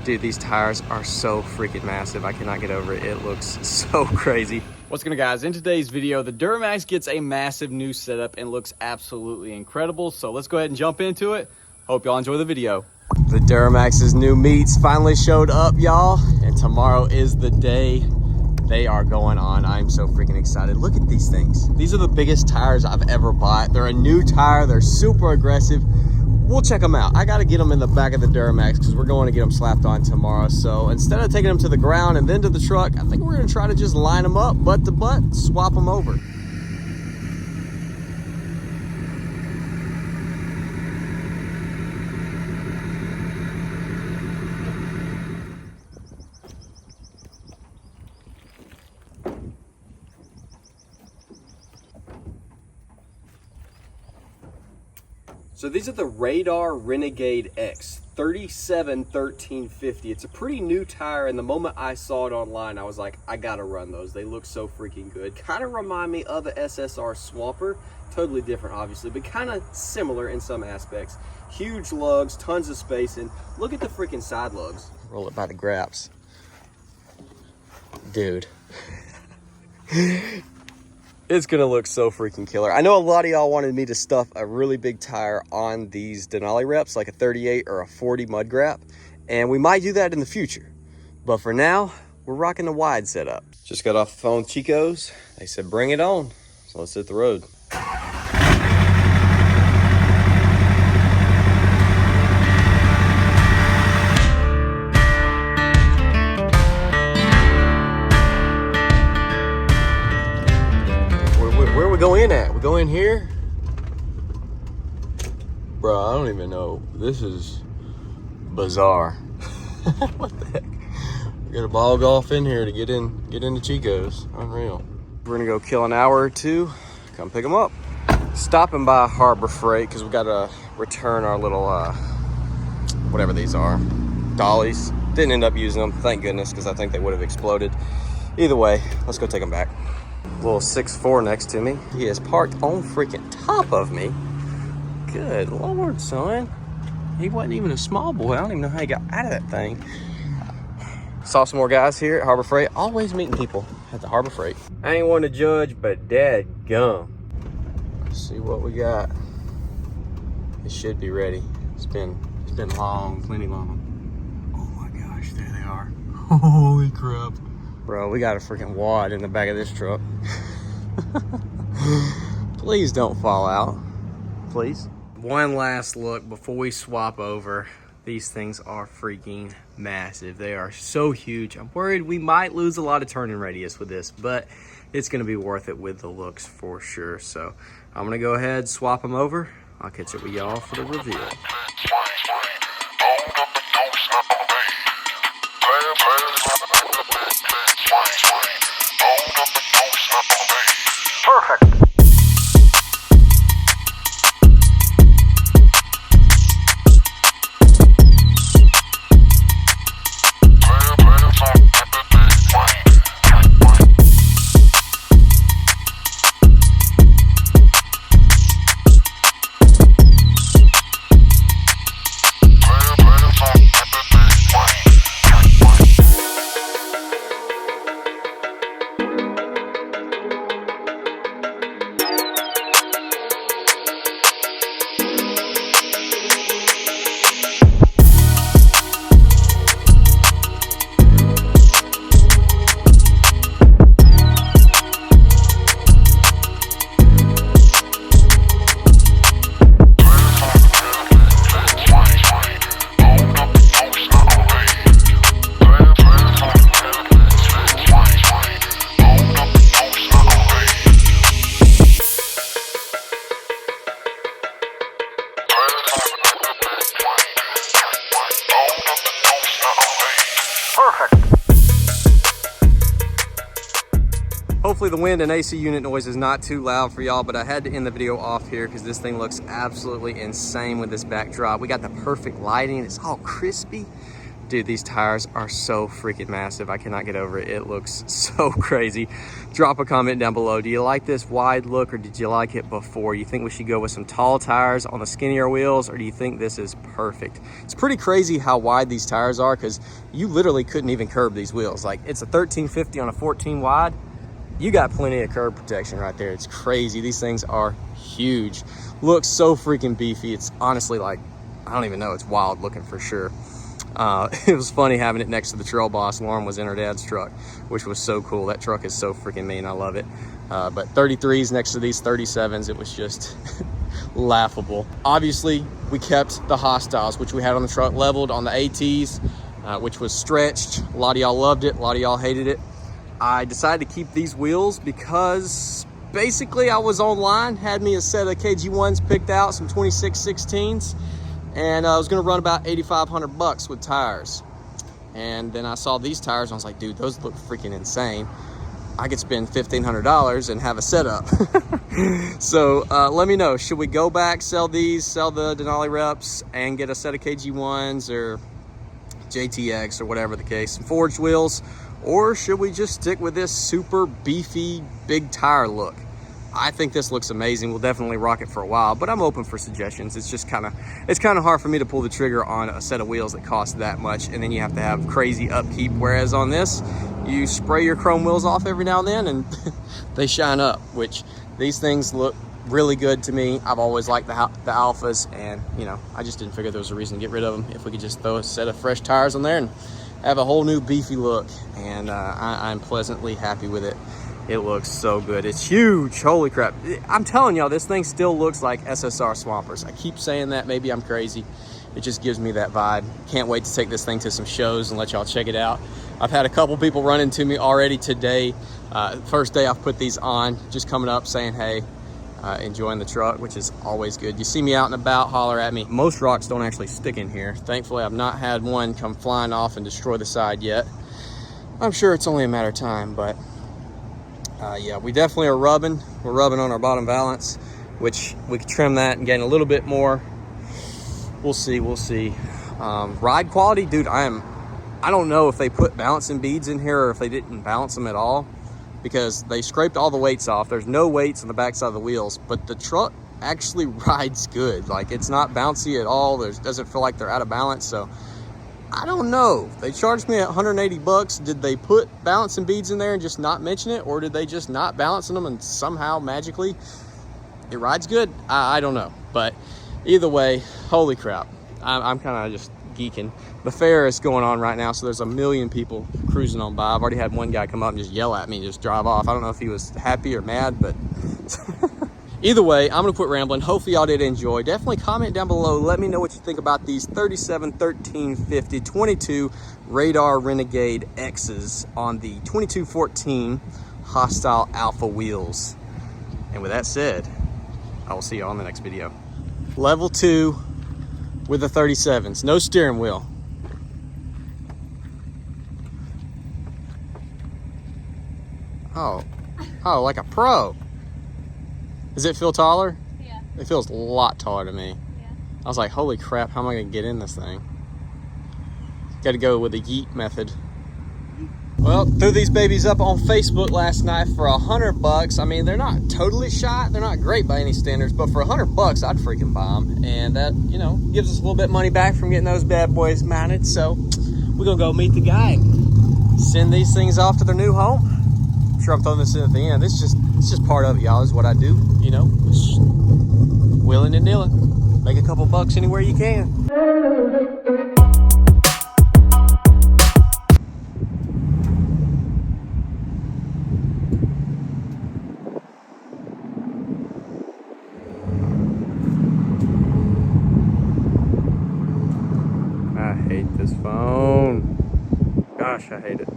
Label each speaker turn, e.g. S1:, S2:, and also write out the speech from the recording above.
S1: Dude, these tires are so freaking massive. I cannot get over it. It looks so crazy. What's going on, guys? In today's video, the Duramax gets a massive new setup and looks absolutely incredible. So let's go ahead and jump into it. Hope y'all enjoy the video. The Duramax's new meats finally showed up, y'all. And tomorrow is the day they are going on. I'm so freaking excited. Look at these things. These are the biggest tires I've ever bought. They're a new tire. They're super aggressive. We'll check them out. I got to get them in the back of the Duramax because we're going to get them slapped on tomorrow. So instead of taking them to the ground and then to the truck, I think we're going to try to just line them up butt to butt, swap them over. So these are the Radar Renegade X 371350. It's a pretty new tire, and the moment I saw it online, I was like, I gotta run those. They look so freaking good. Kind of remind me of the SSR Swamper. Totally different, obviously, but kind of similar in some aspects. Huge lugs, tons of space, and look at the freaking side lugs. Roll it by the graps. Dude. It's gonna look so freaking killer. I know a lot of y'all wanted me to stuff a really big tire on these Denali reps, like a 38 or a 40 mud grap, and we might do that in the future. But for now, we're rocking the wide setup. Just got off the phone with Chico's. They said bring it on, so let's hit the road. Where we go in at? We go in here? Bro, I don't even know. This is bizarre. What the heck? We got a ball golf in here to get into Chico's. Unreal. We're gonna go kill an hour or two, come pick them up. Stopping by Harbor Freight because we gotta return our little, whatever these are, dollies. Didn't end up using them, thank goodness, because I think they would have exploded. Either way, let's go take them back. Little 6'4" next to me. He is parked on freaking top of me. Good Lord, son. He wasn't even a small boy. I don't even know how he got out of that thing. Saw some more guys here at Harbor Freight. Always meeting people at the Harbor Freight. I ain't one to judge, but dadgum. Let's see what we got. It should be ready. It's been long, plenty long. Oh my gosh, there they are. Holy crap. Bro, we got a freaking wad in the back of this truck. Please don't fall out. Please. One last look before we swap over. These things are freaking massive. They are so huge. I'm worried we might lose a lot of turning radius with this, but it's gonna be worth it with the looks for sure. So I'm gonna go ahead, swap them over. I'll catch up with y'all for the reveal. Perfect. Hopefully the wind and AC unit noise is not too loud for y'all, but I had to end the video off here because this thing looks absolutely insane with this backdrop. We got the perfect lighting. It's all crispy. Dude, these tires are so freaking massive. I cannot get over it. It looks so crazy. Drop a comment down below. Do you like this wide look, or did you like it before? You think we should go with some tall tires on the skinnier wheels, or do you think this is perfect? It's pretty crazy how wide these tires are, because you literally couldn't even curb these wheels. Like, it's a 1350 on a 14 wide. You got plenty of curb protection right there. It's crazy. These things are huge. Looks so freaking beefy. It's honestly like, I don't even know. It's wild looking for sure. It was funny having it next to the Trail Boss. Lauren was in her dad's truck, which was so cool. That truck is so freaking mean. I love it. But 33s next to these 37s, it was just laughable. Obviously, we kept the Hostiles, which we had on the truck, leveled on the ATs, which was stretched. A lot of y'all loved it. A lot of y'all hated it. I decided to keep these wheels because basically I was online, had me a set of KG1s picked out, some 2616s. And I was gonna run about 8,500 bucks with tires. And then I saw these tires and I was like, dude, those look freaking insane. I could spend $1,500 and have a setup. So let me know, should we go back, sell these, sell the Denali Reps, and get a set of KG1s or JTX or whatever the case, some forged wheels, or should we just stick with this super beefy, big tire look? I think this looks amazing. We'll definitely rock it for a while, but I'm open for suggestions. It's just kind of hard for me to pull the trigger on a set of wheels that cost that much, and then you have to have crazy upkeep. Whereas on this, you spray your chrome wheels off every now and then, and they shine up. Which these things look really good to me. I've always liked the Alphas, and you know, I just didn't figure there was a reason to get rid of them. If we could just throw a set of fresh tires on there and have a whole new beefy look, and I'm pleasantly happy with it. It looks so good. It's huge. Holy crap. I'm telling y'all, this thing still looks like SSR Swampers. I keep saying that. Maybe I'm crazy. It just gives me that vibe. Can't wait to take this thing to some shows and let y'all check it out. I've had a couple people run into me already today. First day I've put these on, just coming up saying, hey, enjoying the truck, which is always good. You see me out and about, holler at me. Most rocks don't actually stick in here. Thankfully, I've not had one come flying off and destroy the side yet. I'm sure it's only a matter of time, but yeah, we definitely are rubbing. We're rubbing on our bottom valance, which we could trim that and gain a little bit more. We'll see, we'll see. Ride quality, dude, I don't know if they put balancing beads in here or if they didn't balance them at all, because they scraped all the weights off. There's no weights on the backside of the wheels, but the truck actually rides good. Like, it's not bouncy at all. Doesn't feel like they're out of balance. So I don't know. They charged me 180 bucks. Did they put balancing beads in there and just not mention it? Or did they just not balance them and somehow magically it rides good? I don't know. But either way, holy crap. I'm kind of just geeking. The fair is going on right now, so there's a million people cruising on by. I've already had one guy come up and just yell at me and just drive off. I don't know if he was happy or mad, but either way, I'm gonna quit rambling. Hopefully y'all did enjoy. Definitely comment down below. Let me know what you think about these 37 1350 22 Radar Renegade X's on the 2214 Hostile Alpha wheels. And with that said, I will see you all in the next video. Level 2 with the 37s. No steering wheel. Oh, like a pro. Does it feel taller? Yeah. It feels a lot taller to me. Yeah. I was like, holy crap, how am I gonna get in this thing? Got to go with the yeet method. Well, threw these babies up on Facebook last night for $100. I mean, they're not totally shot. They're not great by any standards, but for $100, I'd freaking buy them. And that, you know, gives us a little bit of money back from getting those bad boys mounted. So we're gonna go meet the guy, send these things off to their new home. I'm sure I'm throwing this in at the end. It's just part of it, y'all. Is what I do, you know, just willing and nilling. Make a couple bucks anywhere you can. I hate this phone. Gosh, I hate it.